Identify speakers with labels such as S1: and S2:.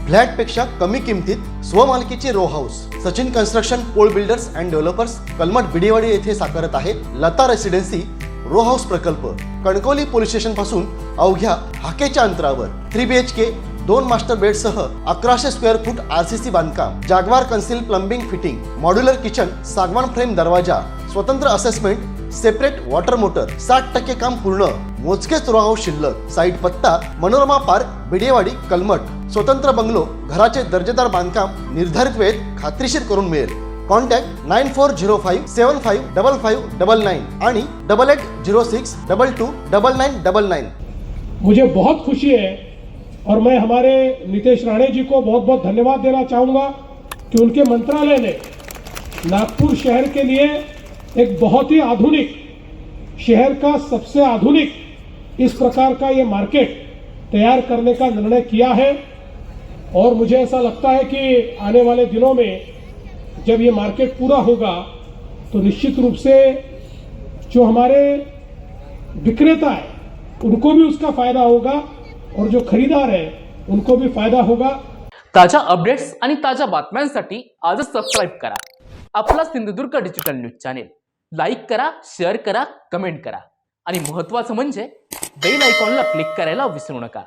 S1: फ्लॅटपेक्षा कमी किमतीत स्वमालकीचे row house Sachin construction Pol builders and developers Kalmath Bidewadi येथे साकारत आहे लता रेसिडेन्सी रो हाऊस प्रकल्प। कणकवली पोलीस स्टेशन पासून अवघ्या हाकेच्या अंतरावर 3 BHK 2 मास्टर बेड सह 1100 स्क्वेअर फूट RCC बांधकाम, जागवार concealed plumbing fitting, modular kitchen, सागवान फ्रेम दरवाजा, स्वतंत्र असेसमेंट, सेपरेट वॉटर मोटर, 60% काम पूर्ण, मोजकेच रो हाऊस शिल्लक। साईट पत्ता मनोरमा पार्क बिडेवाडी कलमठ। स्वतंत्र बंगलो, घराचे दर्जेदार बांधकाम निर्धारित वेळेत खात्रीशीर करून मिळेल। कॉन्टॅक्ट 9405755599 आणि 8806229999।
S2: मुझे बहुत खुशी है और मैं हमारे नितेश राणे जी को बहुत बहुत धन्यवाद देना चाहूँगा कि उनके मंत्रालय ने नागपुर शहर के लिए एक बहुत ही आधुनिक, शहर का सबसे आधुनिक इस प्रकार का ये मार्केट तैयार करने का निर्णय किया है। और मुझे ऐसा लगता है कि आने वाले दिनों में जब ये मार्केट पूरा होगा तो निश्चित रूप से जो हमारे विक्रेता है उनको भी उसका फायदा होगा और जो खरीदार है उनको भी फायदा होगा।
S3: ताजा अपडेट्स आणि ताजा बातम्यांसाठी आजच सबस्क्राइब करा आपला Sindhudurg digital news channel. Like करा, शेअर करा, कमेंट करा आणि महत्त्वाचं म्हणजे बेल आयकॉनला क्लिक करायला विसरू नका।